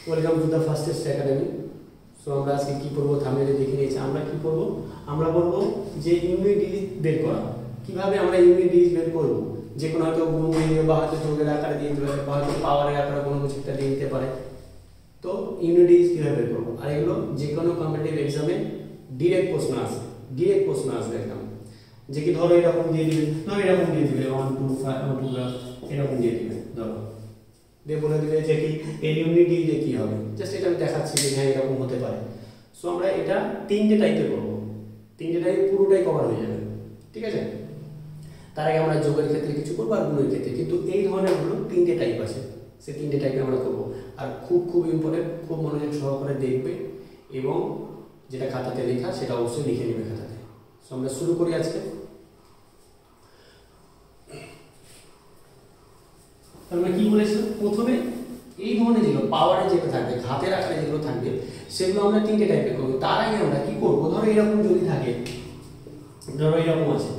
Welcome to the fastest academy. So আমরা আজকে কি পড়বো, থাম্বনেলে দেখে নিয়েছি। আমরা কি পড়বো, আমরা বলবো যে ইউনিট ডিজিট বের করা। কিভাবে আমরা ইউনিট ডিজিট বের করবো, যে কোনো হয়তো গুণ দিয়ে বা হয়তো যোগের আকারে দিয়ে দিতে পারে বা হয়তো পাওয়ারের আকারে কোনো কিছু একটা দিয়ে দিতে পারে। তো ইউনিট ডিজিট কিভাবে বের করবো, আর এগুলো যে কোনো কম্পিটিটিভ এক্সামে ডিরেক্ট প্রশ্ন আসবে একদম। যে কি ধরো এরকম দিয়ে দিবে, ধরো এরকম দিয়ে দিবে 1 2 5 1 2 এরকম দিয়ে দিবে, ধরো দিয়ে বলে দিবে যে কি এর ইউনিট ডিজিট কি হবে। জাস্ট এটা আমি দেখাচ্ছি যে হ্যাঁ এরকম হতে পারে। সো আমরা এটা তিনটে টাইপে করবো, তিনটে টাইপ পুরোটাই কভার হয়ে যাবে, ঠিক আছে। তার আগে আমরা যোগের ক্ষেত্রে কিছু করবো আর গুণের ক্ষেত্রে, কিন্তু এই ধরনের হলো তিনটে টাইপ আছে, সেই তিনটে টাইপে আমরা করবো। আর খুব ইম্পর্টেন্ট, খুব মনোযোগ সহকারে দেখবে এবং যেটা খাতাতে লেখা সেটা অবশ্যই লিখে নেবে খাতাতে। সো আমরা শুরু করি আজকে। আমরা কি বলেছিলাম, প্রথমে এই ধরনের যেগুলো পাওয়ারে যেটা থাকবে, ঘাতের আকারে যেগুলো থাকবে, সেগুলো আমরা তিনটে টাইপে করবো। তার আগে আমরা কি করবো, ধরো এরকম যদি থাকে, ধরো এরকম আছে,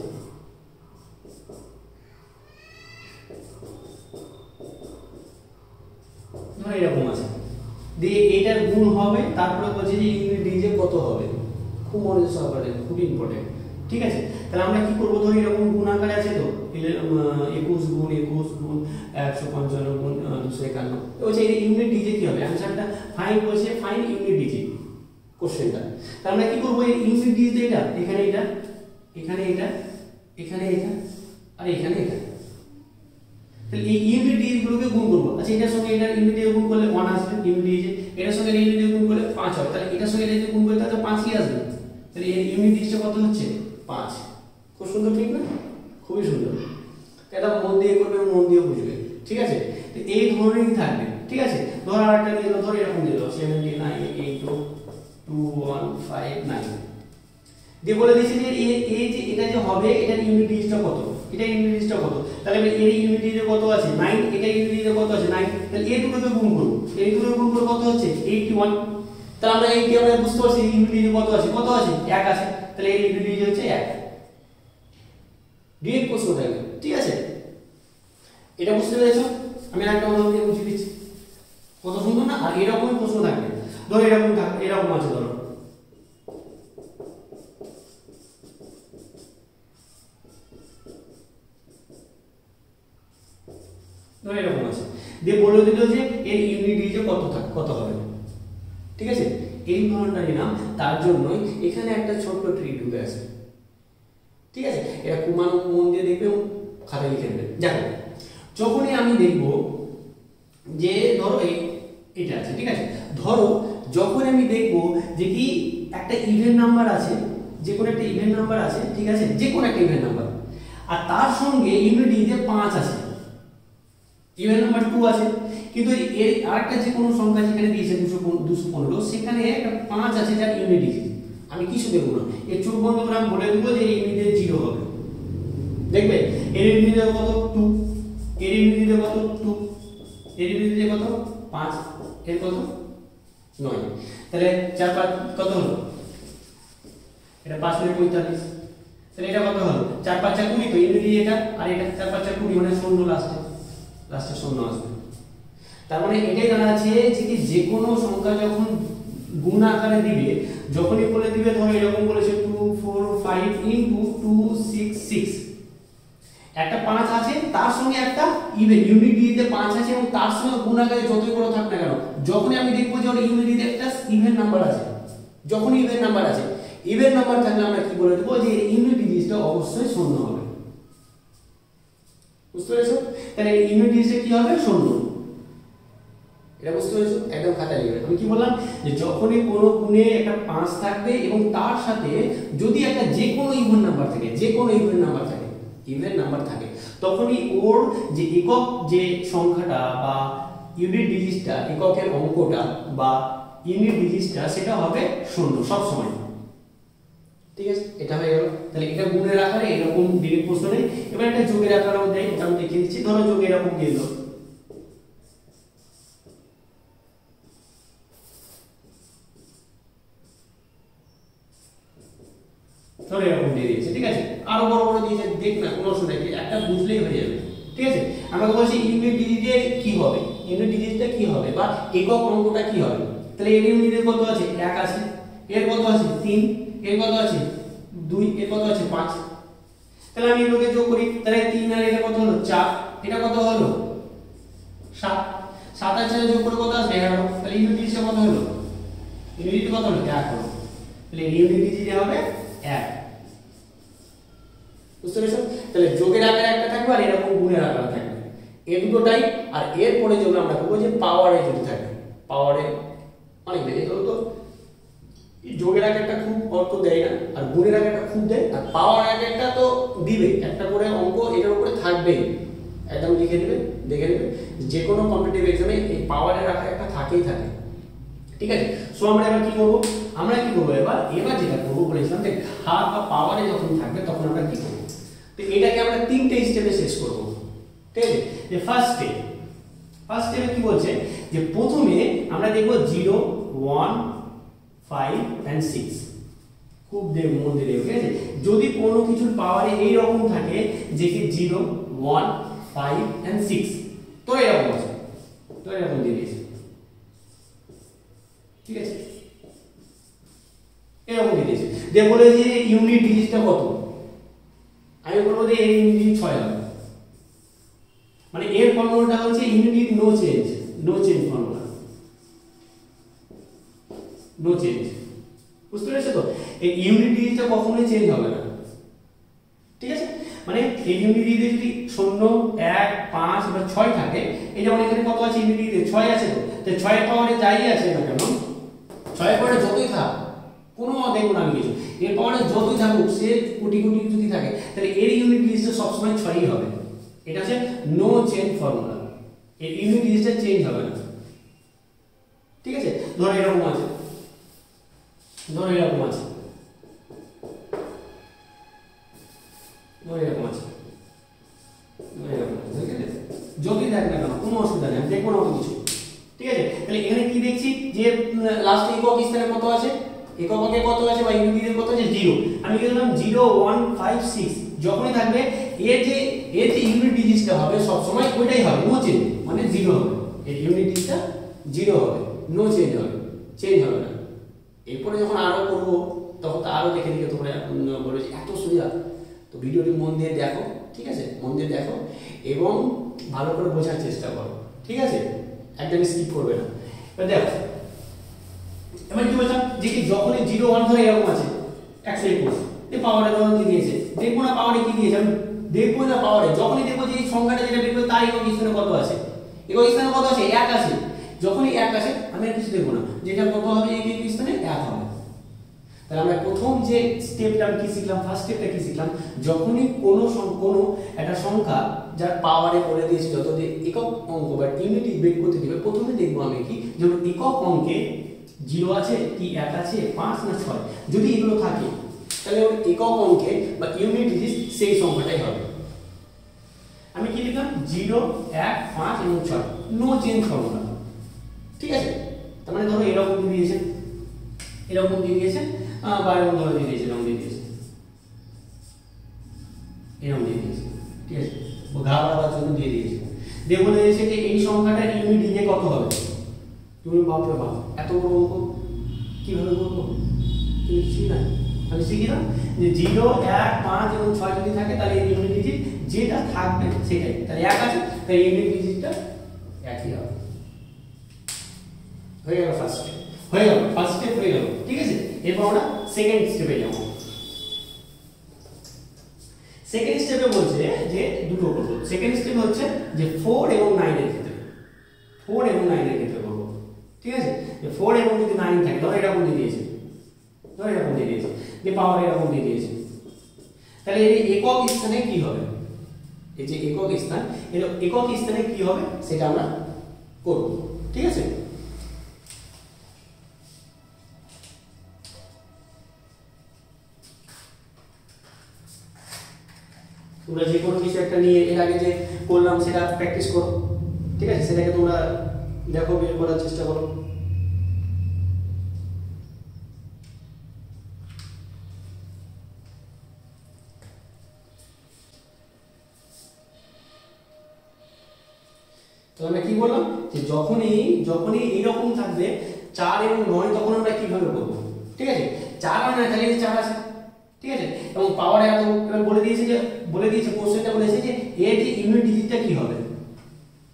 ধরো এরকম আছে, দিয়ে এটার গুণ হবে, তারপরে বলছে যে ইউনিট ডিজিট কত হবে। খুব মনোযোগ সহকারে, খুব ইম্পর্টেন্ট, ঠিক আছে। তাহলে আমরা কি করবো, ধরো এরকম গুণ আকারে আছে, তো 21 গুণ 155 গুণ 251। বলছে এই ইউনিট ডিজিট কি হবে, অ্যানসারটা ফাইন্ড বলছে, ফাইন্ড ইউনিট ডিজিট কোশ্চেনটা। তাহলে আমরা কি করবো, এই ইউনিট ডিজিট এটা, এখানে এটা, এখানে এটা, এখানে এটা আর এখানে এটা। তাহলে এই ইউনিট ডিজিট গুলোকে গুণ করবো। আচ্ছা, এটার সঙ্গে এটার ইউনিট ডিজিট গুণ করলে 1 আসবে ইউনিট ডিজিট, এটার সঙ্গে ইউনিট ডিজিট গুণ করলে 5 হবে। তাহলে এটার সঙ্গে এটা যদি গুণ করি তাহলে 5ই আসবে। তাহলে এর ইউনিট ডিজিটটা কত হচ্ছে, 5। খুব সুন্দর, ঠিক না? খুবই সুন্দর। এটা মন দিয়ে করবে, মন দিয়ে বুঝবে, ঠিক আছে। তো এই ধরনেরই থাকবে, ঠিক আছে। ধর আরেকটা দিয়ে দাও, ধর এরকম দিয়ে দাও 79822159 দিয়ে বলে দিয়েছে যে এই যে এটা যে হবে, এটার ইউনিট ডিজিটটা কত, এটা ইউনিট ডিজিটটা কত। তাহলে এর ইউনিট ডিজিট কত আছে 9, এটা ইউনিট ডিজিট কত আছে 9। তাহলে এই দুটোকে গুণ করব, এই দুটোকে গুণ করে কত হচ্ছে 81। তাহলে আমরা এই কি আমরা বুঝতে পারছি ইউনিট ডিজিট কত আছে, 1 আছে। তাহলে এর ইউনিট ডিজিট হচ্ছে 1। ডিরেক্ট প্রশ্ন থাকবে, ঠিক আছে। এটা বুঝতে পেরেছো? আমি আরেকটা উদাহরণ দিয়ে বুঝিয়ে দিচ্ছি, কত সুন্দর না। আর এরকমই প্রশ্ন থাকবে, ধরো এরকম থাকবে, এরকম আছে, ধরো এরকম আছে, দিয়ে বলে দিল যে এর ইউনিট ডিজিট কত হবে, ঠিক আছে। এই ধরনটা নিলাম, তার জন্যই এখানে একটা ছোট্ট ট্রিক ঢুকে আছে, ঠিক আছে। এটা কুমান মন দিয়ে দেখবে, খাতায় লিখে নেবে। দেখো, যখনই আমি দেখব যে ধরো এটা আছে, ঠিক আছে। ধরো যখন আমি দেখব যে কি একটা ইভেন নাম্বার আছে, যে কোনো একটা ইভেন নাম্বার আছে, ঠিক আছে, যে কোনো একটা ইভেন নাম্বার, আর তার সঙ্গে ইউনিট ডিজিট 5 আছে, ইভেন নাম্বার 2 আছে, কিন্তু এর আরেকটা যে কোনো সংখ্যা যেখানে দিয়েছে 215, সেখানে একটা 5 আছে যার ইউনিট ডিজিট আমি কিছু দেখব না। এই চোখ বন্ধ করে আমি বলে দেবো যে এই ইউনিট ডিজিট 0 হবে। দেখবে এর ইউনিট ডিজিট কত 2, এর ইউনিট ডিজিট কত 2, এর ইউনিট ডিজিট কত 5, এর কত 9। তাহলে 4 5 কত হলো, এটা 5 এর 45। তাহলে এটা কত হলো 4 5 20, তো ইউনিট ডিজিট এটা, আর এটা 4 5 20 মানে 0 লাস্টে 0 আসবে। তার মানে এটাই জানাচ্ছে যে কোনো সংখ্যা যখন গুণ আকারে দিবে, যখনই বলে দিবে, ধরো এরকম বলেছে 2 4 5 ইনটু 2 6 6, একটা 5 আছে, তার সঙ্গে একটা ইভেন ইউনিট ডিজিটে 5 আছে, এবং তার সঙ্গে গুণ আকারে যতই বড় থাক না কেন, যখনই আমি দেখবো যে ওর ইউনিট ডিজিটে একটা ইভেন নাম্বার আছে, যখনই ইভেন নাম্বার আছে, ইভেন নাম্বার থাকলে আমরা কি বলে দেবো যে ইউনিট ডিজিটটা অবশ্যই 0 হবে। বুঝতে পেরেছো? তাহলে ইউনিট ডিজিট কি হবে 0। এটা বুঝতে পেরেছো? একদম খাতায় লিখবে। আমি কি বললাম, যে যখনই কোনো গুণে একটা 5 থাকবে এবং তার সাথে যদি একটা যে কোনো ইভেন নাম্বার থাকে, ইভেন নাম্বার থাকে, তখনই ওর যে একক যে সংখ্যাটা বা ইউনিট ডিজিটটা, এককের অঙ্কটা বা ইউনিট ডিজিটটা, সেটা হবে 0 সব সময়, ঠিক আছে। এটা হয়ে গেল। তাহলে এটা গুণের আকারে এরকম ডিরেক্ট প্রশ্ন নেই। এবার একটা যোগের আকারেও দেয়, এটা আমি দেখিয়ে দিচ্ছি। ধরো যোগ এরকম দিয়ে দাও, ধরো এরকম দিয়ে দিয়েছে, ঠিক আছে। আরো বড় বড় দিয়েছে, দেখ না, কোনো অসুবিধা নেই, একটা বুঝলেই হয়ে যাবে, ঠিক আছে। আমরা বলছি ইউনিট ডিজিটে কি হবে, ইউনিট ডিজিটটা কি হবে বা একক অঙ্কটা কি হবে। তাহলে এর ইউনিটে কত আছে 1 আছে, এর কত আছে 3, এর কত আছে 2, এর কত আছে 5। তাহলে আমি এগুলোকে যোগ করি, তাহলে 3 আর এটা কত হলো 4, এটা কত হলো 7, 7 আর 4 যোগ করে কত আসবে 11। তাহলে ইউনিট ডিজিটটা কত হলো, ইউনিট কত হলো 1 হলো। তাহলে ইউনিট ডিজিট হবে 1। বুঝতে পেরেছো? তাহলে যোগের আকারে একটা থাকবে আর এরকম গুণের আকারে থাকবে, এই দুটোটাই। আর এরপরে যেগুলো আমরা করবো যে পাওয়ারে যদি থাকে, পাওয়ারে অনেক বেশি তো যোগের আকারটা খুব অর্থ দেয় না আর গুণের আকারটা খুব দেয়, আর পাওয়ার আকারটা তো দিবে, একটা করে অঙ্ক এটার উপরে থাকবেই, একদম লিখে দিবে, দেখে নেবে। যে কোনো কম্পিটিটিভ এক্সামে এই পাওয়ারের আকারটা থাকেই থাকে। ঠিক আছে, সো আমরা এবার কি করব, এবার যেটা করব বলেছিলাম যে ঘাত বা পাওয়ারে যখন থাকবে তখন আমরা কি করব। তো এটাকে আমরা তিনটে স্টেপে শেষ করব। ঠিক আছে, যে ফার্স্ট স্টেপে কি বলছে যে প্রথমে আমরা দেখব 0 1 5 and 6। খুব মন দিয়ে দেখো, ঠিক আছে। যদি কোনো কিছুর পাওয়ারে এই রকম থাকে যে কি 0 1 5 and 6, তো এরকম আছে, তো এরকম দিয়ে দিয়েছে। ঠিক আছে, এরকম দিয়ে দিয়েছে। যে বলে যে ইউনিট ডিজিটটা কত, আমি বলবো যে এর ইউনিট ডিজিট 6 হবে। মানে এর ফর্মুলাটা হচ্ছে unit digit no change formula, no change. বুঝতে পেরেছো তো? এই ইউনিট ডিজিটটা কখনোই চেঞ্জ হবে না। ঠিক আছে, মানে এই ইউনিট ডিজিটে যদি 0 1 5 বা 6 থাকে, এই যেমন এখানে কত আছে ইউনিট ডিজিটে 6 আছে, তো 6 এর পাওয়ারে যাই আছে না কেন, 6 এর পাওয়ারে যতই থাক কোনো দেখো না আমি কিছু, এর পাওয়ারে যতই থাকুক সে কোটি কোটি যদি থাকে, তাহলে এর ইউনিট ডিজিটটা সবসময় 6ই হবে। এটা হচ্ছে নো চেঞ্জ ফর্মুলা, এর ইউনিট ডিজিটটা চেঞ্জ হবে না। ঠিক আছে, ধরো এরকম আছে, ধরো এরকম আছে, যতই দেখ না কেন কোনো অসুবিধা নেই, দেখবো না কিছু। ঠিক আছে, তাহলে এখানে কি দেখছি যে লাস্ট একক স্থানে কত আছে, এককে কত আছে বা ইউনিটের কত আছে 0। আমি কি করলাম 0 1 5 6, যখনই থাকবে এর যে ইউনিট ডিজিটটা হবে সব সময় ওইটাই হবে, নো চেঞ্জ, মানে 0 হবে। এর ইউনিট ডিজিটটা 0 হবে, নো চেঞ্জ হবে, চেঞ্জ হবে না। এরপরে যখন আরো করব তখন তো আরো দেখে দিকে তোমরা বলে যে এত সুবিধা, তো ভিডিওটি মন দিয়ে দেখো। ঠিক আছে, মন দিয়ে দেখো এবং ভালো করে বোঝার চেষ্টা করো। ঠিক আছে, একদম স্কিপ করবে না। এবার দেখো, এবার কি বললাম যে কি যখনই 0 1 ধরে এরকম আছে 121, এই পাওয়ারে ধরো কি দিয়েছে, দেখবো না পাওয়ারে কি দিয়েছে, আমি দেখবো না পাওয়ারে, যখনই দেখবো যে এই সংখ্যাটা যেটা বের করবে তার একক স্থানে কত আছে, একক স্থানে কত আছে 1 আছে, যখনই 1 আসে আমি আর কিছু দেখবো না, যেটা কত হবে একক স্থানে 1 হবে। তাহলে আমরা প্রথম যে স্টেপটা আমি কি শিখলাম, ফার্স্ট স্টেপটা কি শিখলাম, যখনই কোনো একটা সংখ্যা যার পাওয়ারে বলে দিয়েছি যত যে একক অঙ্ক বা ইউনিট বের করতে দিবে, প্রথমে দেখবো আমি কি যেমন একক অঙ্কে 0 আছে কি 1 আছে 5 না 6, যদি এগুলো থাকে তাহলে ওর একক অঙ্কে বা ইউনিট ডিজিট সেই সংখ্যাটাই হবে। আমি কি লিখলাম 0 1 5 এবং 6, নো চেঞ্জ ফর্মুলা। ঠিক আছে, তার মানে ধরো এরকম দিয়ে দিয়েছেন, এরকম দিয়ে দিয়েছেন বা এরকম ধরে দিয়ে দিয়েছে, এরকম দিয়ে দিয়েছে, এরকম দিয়ে দিয়েছে। ঠিক আছে, ও ঘা বাড়াবার জন্য দিয়ে দিয়েছে, দিয়ে বলে দিয়েছে যে এই সংখ্যাটার ইউনিট ডিজিট কত হবে। তুমি বাপরে বাপ এত বড় অঙ্ক কিভাবে করবো, তুমি কিছুই না, আমি শিখিলাম যে 0 1 5 এবং 6 যদি থাকে তাহলে এই ইউনিট ডিজিট যেটা থাকবে সেটাই, তাহলে 1 আছে তাহলে ইউনিট ডিজিটটা একই হবে। হয়ে গেল ফার্স্ট স্টেপ, হয়ে গেল ফার্স্ট স্টেপ হয়ে গেল। ঠিক আছে, এরপর আমরা সেকেন্ড স্টেপে যাব। সেকেন্ড স্টেপে বলছে যে দুটো করব। সেকেন্ড স্টেপ হচ্ছে যে 4 এবং 9 এর ক্ষেত্রে, 4 এবং 9 এর ক্ষেত্রে করব। ঠিক আছে, যে 4 এবং যদি 9 থাকে, ধরো এরকম দিয়ে দিয়েছে, ধরো এরকম দিয়ে দিয়েছে, যে পাওয়ার এরকম দিয়ে দিয়েছে, তাহলে এই একক স্থানে কি হবে, এই যে একক স্থান, এর একক স্থানে কি হবে সেটা আমরা করব। ঠিক আছে, তোমরা যে কোনো কিছু একটা নিয়ে এর আগে যে করলাম সেটা প্র্যাকটিস করো। ঠিক আছে, সেটাকে তোমরা দেখো, বের করার চেষ্টা করো। তো আমরা কি বললাম যে যে যখনই যখনই এইরকম থাকবে 4 এবং 9 তখন আমরা কিভাবে করব, ঠিক আছে? 4 আর 9 তাহলে 4 আছে, ঠিক আছে? এবং পাওয়ার এত এবার বলে দিয়েছে কোশ্চেনটা বলেছে যে এর যে ইউনিট ডিজিটটা কি হবে,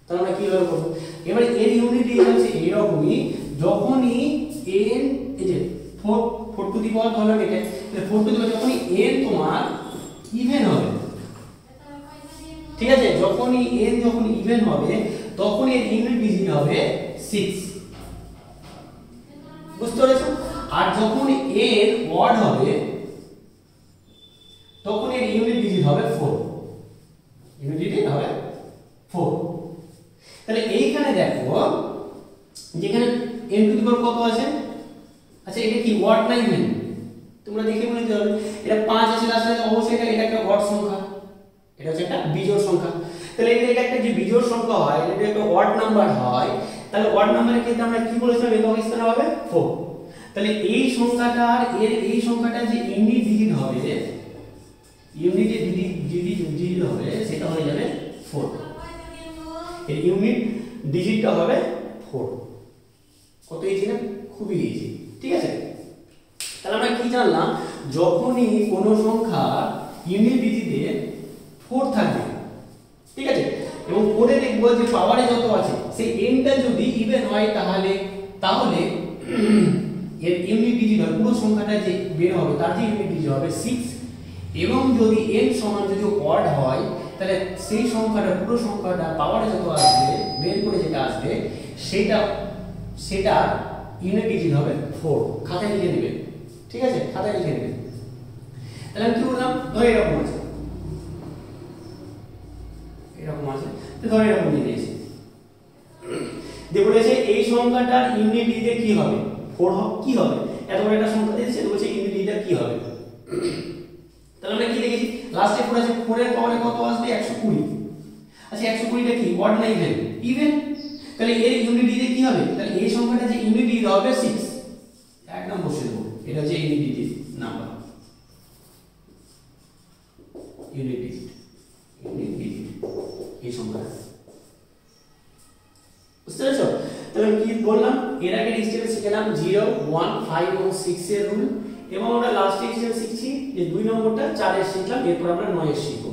তাহলে আমরা কিভাবে করব? এবারে এর ইউনিট ডিজিট হচ্ছে এরকমই, যখনই n এই যে 4 টু দি পাওয়ার ধরলাম এটা, তাহলে 4 টু দি পাওয়ার যখনই n তোমার ইভেন হবে, ঠিক আছে? যখনই n যখন ইভেন হবে তখন এর ইউনিট ডিজিট হবে 6, বুঝতে পেরেছো? আর যখন n অড হবে তখন এর ইউনিট ডিজিট হবে 4, ইউনিট ডিজিট হবে 4। তাহলে এইখানে দেখো যেখানে n টু দি পাওয়ার কত আছে, আচ্ছা এটা কি অড না ইভেন? তোমরা দেখে মনে করো এটা 5 আছে লাস্টে, অবশ্যই এটা একটা অড সংখ্যা, এটা হচ্ছে একটা বিজোড় সংখ্যা। তাহলে এটা একটা যে বিজোড় সংখ্যা হয়, এটা একটা অড নাম্বার হয়, তাহলে অড নাম্বারের ক্ষেত্রে আমরা কি বলেছিলাম একক স্থানে হবে 4। তাহলে এই সংখ্যাটার এই সংখ্যাটার যে ইউনিট ডিজিট হবে, ডিজিট হবে সেটা হয়ে যাবে 4, এর ইউনিট ডিজিটটা হবে 4। কত ইজি না? খুবই ইজি, ঠিক আছে? তাহলে আমরা কি জানলাম, যখনই কোনো সংখ্যা ইউনিট ডিজিটে 4 থাকবে, ঠিক আছে, এবং পরে দেখবো যে পাওয়ারে যত আছে সেই nটা যদি ইভেন হয় তাহলে এর ইউনিট ডিজিট হবে পুরো সংখ্যাটা যে বের হবে তার যে ইউনিট ডিজিট হবে 6, এবং যদি n সমান যদি অড হয় তাহলে সেই সংখ্যাটা পুরো সংখ্যাটা পাওয়ারে যত আসবে বের করে যেটা আসবে সেটা ইউনিট ডিজিট হবে 4। খাতায় লিখে নেবেন, ঠিক আছে? খাতায় লিখে নেবেন। তাহলে আমি কি বললাম, ধরে এরকম আছে, এরকম আছে, তো ধরে এরকম নিয়েছি, দিয়ে বলেছে এই সংখ্যাটার ইউনিট ডিজিট কি হবে, 4 হবে। কি হবে? এত বড় একটা সংখ্যা দিয়েছে, বলছে ইউনিট ডিজিট কি হবে। তাহলে আমরা কি লিখেছি, লাস্টে 4 আছে, 4 এর পাওয়ারে কত আসবে 120। আচ্ছা 120টা কি অড না ইভেন? ইভেন। তাহলে এর ইউনিট ডিজিট কি হবে, তাহলে এই সংখ্যাটা যে ইউনিট ডিজিট হবে 6, একদম বসে দেবো, এটা হচ্ছে unit digit number, unit digit এই সংখ্যাটা, বুঝতে পেরেছো? তাহলে কি বললাম, এর আগে স্টেপে শিখলাম 0, 1, 5 এবং 6 এর রুল, এবং আমরা লাস্ট স্টেপে শিখছি যে 2 নম্বরটা 4 এর শিখলাম, এরপর আমরা 9 এর শিখব,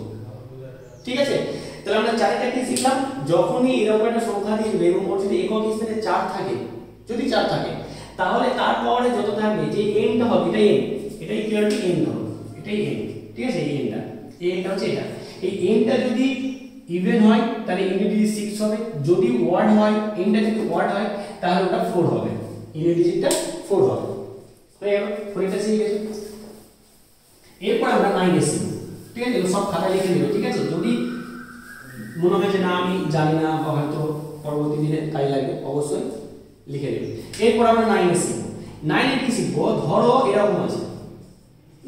ঠিক আছে? তাহলে আমরা 4টা কি শিখলাম, যখনই এরকম একটা সংখ্যা দিবে এবং ওর যদি একক স্থানে 4 থাকে, যদি 4 থাকে তাহলে তার পাওয়ারে যত থাকবে যে nটা হবে, এটা n, এটাই ইকুয়াল টু n ধরো, এটাই n, ঠিক আছে? এই nটা হচ্ছে এটা, এই nটা যদি ইভেন হয় তাহলে ইউনিট ডিজিট 6 হবে, যদি অড হয় nটা যদি অড হয় তাহলে ওটা 4 হবে, ইউনিট ডিজিটটা 4 হবে। হয়ে গেল, 4 এটা শিখে গেছো। এরপর আমরা 9 এ শিখব, ঠিক আছে? সব খাতায় লিখে নেবে, ঠিক আছে? যদি মনে হয় যে না আমি জানি না বা হয়তো পরবর্তী দিনে কাজে লাগবে, অবশ্যই লিখে নেবে। এরপর আমরা 9 এ শিখব। 9 এ কি শিখব, ধরো এরকম আছে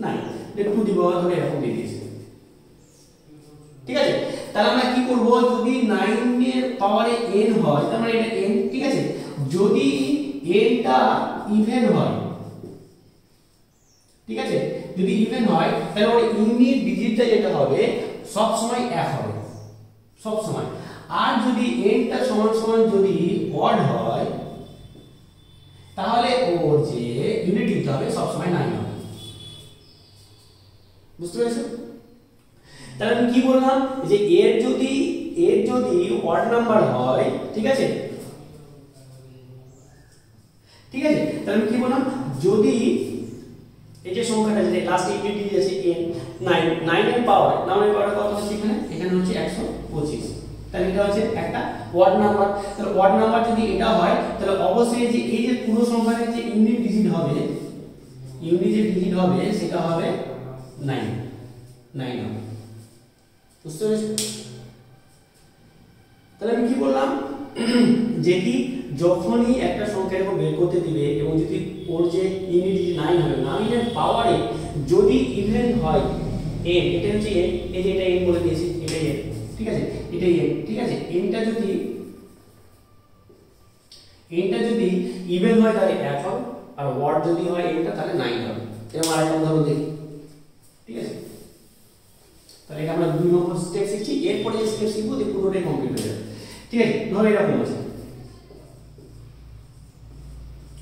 9, টু দি পাওয়ার ধরে এরকম দিয়ে দিয়েছে, ঠিক আছে? তাহলে আমরা কি করব, যদি 9 এর পাওয়ারে n হয় তার মানে এটা n, ঠিক আছে? যদি nটা ইভেন হয়, ঠিক আছে, যদি ইভেন হয় তাহলে ওর ইউনিট ডিজিটটা যেটা হবে সব সময় 1 হবে, সব সময়। আর যদি nটা সমান সমান যদি অড হয় তাহলে ওর যে ইউনিট ডিজিট হবে সব সময় 9 হবে, বুঝতে পেরেছো? তাহলে আমি কি বললাম যে এর যদি অড নাম্বার হয়, ঠিক আছে, ঠিক আছে? তাহলে আমি কি বললাম, যদি এই যে সংখ্যাটা যেটা লাস্ট ইউনিট ডিজিট আছে n, 9 এর পাওয়ার কত হচ্ছে এখানে হচ্ছে 125, তাহলে এটা হচ্ছে একটা অড নাম্বার। তাহলে অড নাম্বার যদি এটা হয় তাহলে অবশ্যই যে এই যে পুরো সংখ্যাটার যে ইউনিট ডিজিট হবে সেটা হবে 9 হবে, বুঝতে পেরেছো? তাহলে আমি কি বললাম, যে কি যখনই একটা সংখ্যা এরকম বের করতে দিবে এবং যদি ওর যে ইউনিট ডিজিট 9 হবে, 9 এর পাওয়ারে যদি ইভেন হয় n, এটা হচ্ছে n, এই যে এটা n বলে দিয়েছি, এটাই n, ঠিক আছে? এটাই n, ঠিক আছে? nটা যদি ইভেন হয় তাহলে 1 হবে, আর অড যদি হয় nটা তাহলে 9 হবে। এরকম আরেকটা উদাহরণ দেখি, ঠিক আছে? তাহলে এটা আমরা 2 নম্বর স্টেপ শিখছি, এরপরে যে স্টেপ শিখবো যে পুরোটাই কমপ্লিট হয়ে যাবে, ঠিক আছে? ধরো এরকম আছে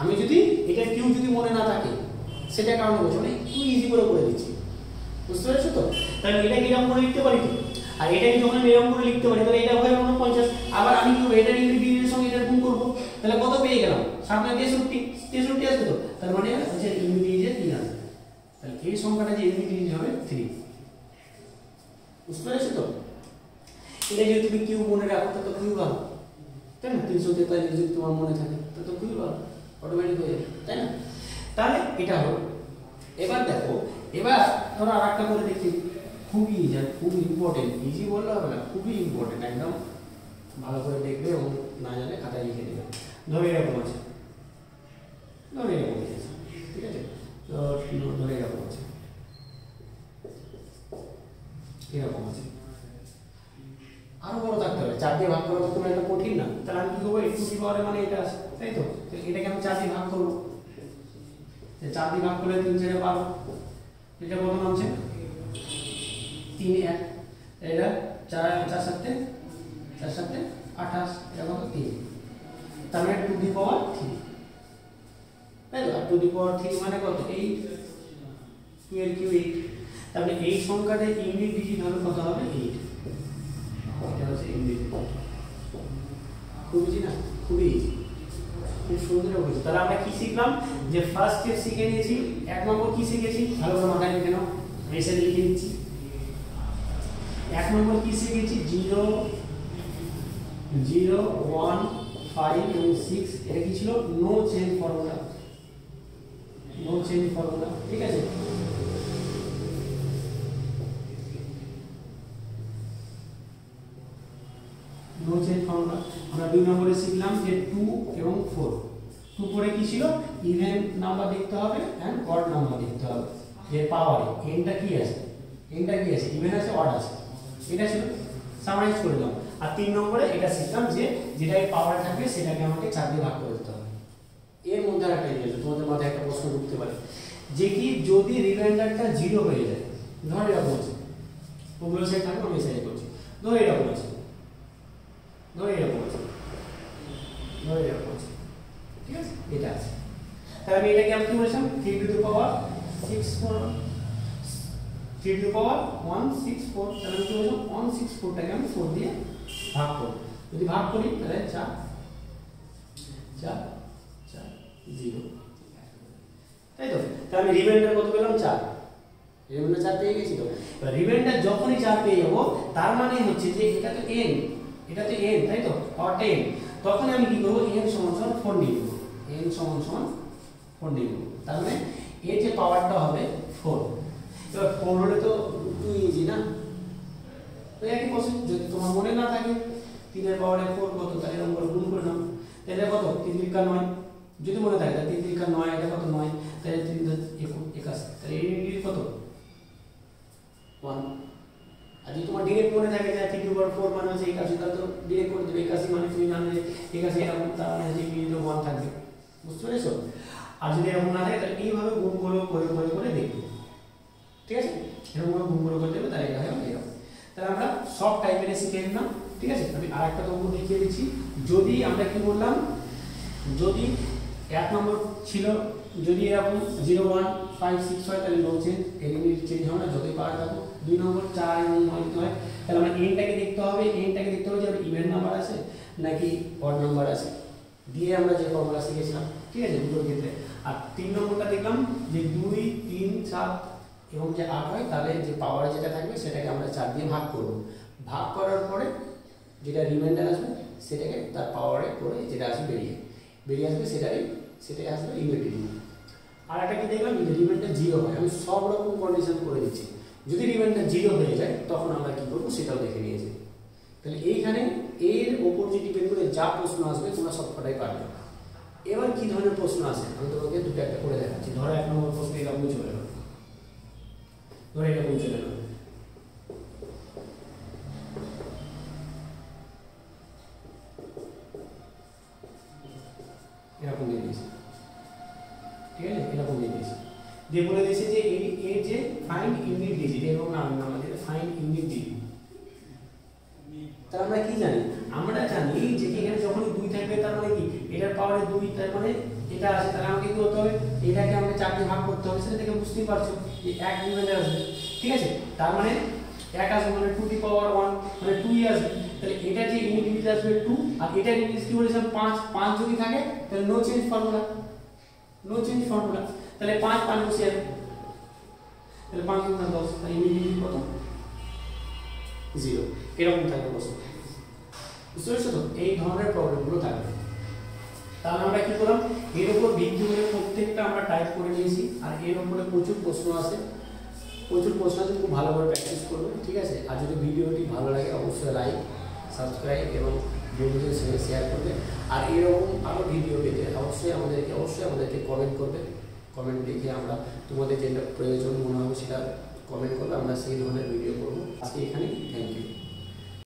আমি যদি এটা কিউ যদি মনে না থাকে সেটা কারণ বলছি, মানে একটু ইজি করে করে দিচ্ছি, বুঝতে পেরেছো তো? তাহলে এটা এরকম করে লিখতে পারি তো, আর এটাকে যখন এরকম করে লিখতে পারি তাহলে এটা হয় 49। আবার আমি কি এটা ইউনিট এর সঙ্গে এটা গুণ করব, তাহলে কত পেয়ে গেলাম? 7 9 63 আসবে তো, তার মানে হচ্ছে ইউনিট ডিজিট 3 আসবে। তাহলে এই সংখ্যাটা যে ইউনিট ডিজিট হবে 3, বুঝতে পেরেছো তো? এটা যদি তুমি কিউ মনে রাখো তো কিউ ভালো, তাই না? 343 যদি তোমার মনে থাকে তো কিউ ভালো, অটোমেটিক হয়ে যাবে, তাই না? তাহলে এটা হলো। এবার দেখো, এবার ধরো আরেকটা করে দেখি, খুবই ইজি, খুব ইম্পর্টেন্ট, ইজি বললে হবে না, খুবই ইম্পর্টেন্ট, একদম ভালো করে দেখবে এবং না জানলে খাতায় লিখে দেবে। ধরো এরকম আছে, ধরো এরকম আছে, ঠিক আছে? ধরো এরকম আছে, এরকম আছে, আরো বড় থাকতে হবে। 4 দিয়ে ভাগ করা তো কোনো একটা কঠিন না, তাহলে আমি কি করবো? একটু কি পাওয়ারে মানে এটা আছে, তাই তো? এটাকে আমি 4 দিয়ে ভাগ করবো, 4 দিয়ে ভাগ করলে 3 4 12, এটা কত নামছে? 3 1, এটা 4 4 7 4 7 28, এটা কত? 3, তার মানে 2 দি পাওয়ার 3, তাই তো? আর 2 দি পাওয়ার 3 মানে কত? 8, 2 এর কিউ 8, তাহলে এই সংখ্যাটা ইউনিট ডিজিট হবে কত হবে? 8। এটা হচ্ছে ইউনিট। খুব ইজি না? খুবই ইজি, খুব সুন্দর বুঝছি। তাহলে আমরা কি শিখলাম? যে ফার্স্ট স্টেপ শিখে নিয়েছি। 1 নম্বর কি শিখেছি? ভালো করে মাথায় লিখে নাও, মেসেজ লিখে দিচ্ছি। 1 নম্বর কি শিখেছি? 0 0 1 5 এবং 6, এটা কি ছিল? No change formula, no change formula, ঠিক আছে? No change formula. আমরা 2 নম্বরে শিখলাম যে 2 এবং 4, 2 পরে কি ছিল? ইভেন নাম্বার দেখতে হবে এন্ড অড নাম্বার দেখতে হবে, যে পাওয়ারে এনটা কি আছে, এনটা কি আছে, ইভেন আছে অড আছে, এটা ছিল, সামারাইজ করে দাও। আর 3 নম্বরে এটা শিখলাম যে যেটাই পাওয়ার থাকবে সেটাকে আমাকে 4 দিয়ে ভাগ করে দিতে হবে। এর মধ্যে একটা জিনিস তোমাদের মাথায় একটা প্রশ্ন ঢুকতে পারে, যে কি যদি রিমাইন্ডারটা 0 হয়ে যায়, ধর এরকম আছে, ওগুলো সাইড থাকবে, আমি সাইড করছি, ধর এরকম আছে, ধর এরকম আছে, ধর এরকম আছে, ঠিক আছে? এটা আছে, তাহলে আমি এটাকে আমি কি বলছিলাম? 3 to the power 64, 3 to the পাওয়ার 164, তাহলে আমি কি বলছিলাম? 164টাকে আমি 4 দিয়ে ভাগ করব। যদি ভাগ করি তাহলে 4 4 4 0, তাই তো? তাহলে আমি রিমাইন্ডার কত পেলাম? 4, রিমাইন্ডার 4 পেয়ে গেছি তো। এবার রিমাইন্ডার যখনই 4 পেয়ে যাব, তার মানে হচ্ছে যে এটা তো n, এটা তো n, তাই তো? পাওয়ারটা n, তখন আমি কি করব? n সমান সমান 4 নিয়ে নেব, n সমান সমান 4 নিয়ে নেব, তার মানে এর যে পাওয়ারটা হবে 4। এবার 4 হলে তো একটু ইজি না? তো একই প্রসেস, যদি তোমার মনে না থাকে 3 এর পাওয়ারে 4 কত, তাহলে এরকম করে গুণ করে নাও, তাহলে কত? 3 3 9, যদি মনে থাকে তাহলে 3 3 9, এটা কত? 9, তাহলে 3 81, তাহলে এই ইউনিট কত? 1। আর যদি তোমার ডিরেক্ট মনে থাকে যে 3 টু দি পাওয়ার 4 মানে হচ্ছে 81, তাহলে তো ডিরেক্ট করে দেবে 81, মানে তুমি জানো যে 81 এরকম, তার মানে যে ইউনিট 1 থাকবে, বুঝতে পেরেছো? আর যদি এরকম না থাকে তাহলে এইভাবে গুণ করে করে করে করে দেখবে, ঠিক আছে? এরকম ভাবে গুণ করে করে দেবে, তাহলে এটা হয় এরকম। তাহলে আমরা সব টাইপের শিখে নিলাম, ঠিক আছে? আমি আরেকটা অঙ্ক দেখিয়ে দিচ্ছি। যদি আমরা কি বললাম, যদি 1 নম্বর ছিল, যদি এরকম 0 1 5 6 হয় তাহলে নো চেঞ্জ, এর ইউনিট চেঞ্জ হবে না যতই পাওয়ার থাকুক। 2 নম্বর 4 এবং 9 দিতে হয়, তাহলে আমরা এনটাকে দেখতে হবে, এনটাকে দেখতে হবে যে ইভেন নাম্বার আছে নাকি অড নাম্বার আছে, দিয়ে আমরা যে ফর্মুলা শিখেছিলাম, ঠিক আছে, দুটোর ক্ষেত্রে। আর 3 নম্বরটা দেখলাম যে 2 3 7 এবং যে 8 হয়, তাহলে যে পাওয়ারে যেটা থাকবে সেটাকে আমরা 4 দিয়ে ভাগ করব। ভাগ করার পরে যেটা রিমাইন্ডার আসবে সেটাকে তার পাওয়ারে করে যেটা আসবে বেরিয়ে আসবে, সেটাই আসবে ইউনিট ডিজিট। আর একটা কি দেখলাম, যদি রিমাইন্ডার 0 হয়, আমি সব রকম কন্ডিশন করে দিচ্ছি, যদি রিমাইন্ডার 0 হয়ে যায় তখন আমরা কি করব সেটাও দেখে নিয়েছি। তাহলে এইখানে এর ওপর যে ডিপেন্ড করে যা প্রশ্ন আসবে তোমরা সবকটাই পারবে। এবার কি ধরনের প্রশ্ন আসে আমি তোমাকে দুটো একটা করে দেখাচ্ছি। ধরো 1 নম্বর প্রশ্ন এরকম চলে গেল, ধরো এরকম চলে গেল, এরকম দিয়ে দিয়েছে, ঠিক আছে? এরকম দিয়ে দিয়েছে, দিয়ে বলে দিয়েছে যে এর যে ফাইন্ড ইউনিট ডিজিট, এবং আমাদের ফাইন্ড ইউনিট ডিজিট। তাহলে আমরা কি জানি? আমরা জানি যে এখানে যখন 2 থাকবে তার মানে কি এটার পাওয়ারে 2, তার মানে এটা আছে, তাহলে আমাকে কি করতে হবে, এটাকে আমাকে 4 দিয়ে ভাগ করতে হবে। সেটা থেকে বুঝতেই পারছো যে 1 রিমাইন্ডার আসবে, ঠিক আছে। তার মানে 1 আসবে মানে 2 দি পাওয়ার 1 মানে 2ই আসবে। তাহলে এটা যে ইউনিট আসবে 2, আর এটা ইউনিট কি বলেছিলাম 5 যদি থাকে তাহলে নো চেঞ্জ ফর্মুলা, তাহলে 5 বসে যাবে, তাহলে 5 গুণ 10, তাহলে ইউনিট কত 0, এরকম থাকবে প্রশ্ন। বুঝতে পারছো তো, এই ধরনের প্রবলেমগুলো থাকবে। তাহলে আমরা কি করলাম, এর উপর ভিত্তি করে প্রত্যেকটা আমরা টাইপ করে নিয়েছি, আর এর উপরে প্রচুর প্রশ্ন আছে, খুব ভালো করে প্র্যাকটিস করবে, ঠিক আছে। আর যদি ভিডিওটি ভালো লাগে অবশ্যই লাইক, সাবস্ক্রাইব এবং বন্ধুদের সঙ্গে শেয়ার করবে। আর এরকম আরও ভিডিও পেতে অবশ্যই আমাদেরকে কমেন্ট করবে। কমেন্ট দেখে আমরা তোমাদের যেটা প্রয়োজন মনে হবে সেটা কমেন্ট করবে, আমরা সেই ধরনের ভিডিও করবো। আজকে এখানেই, থ্যাংক ইউ।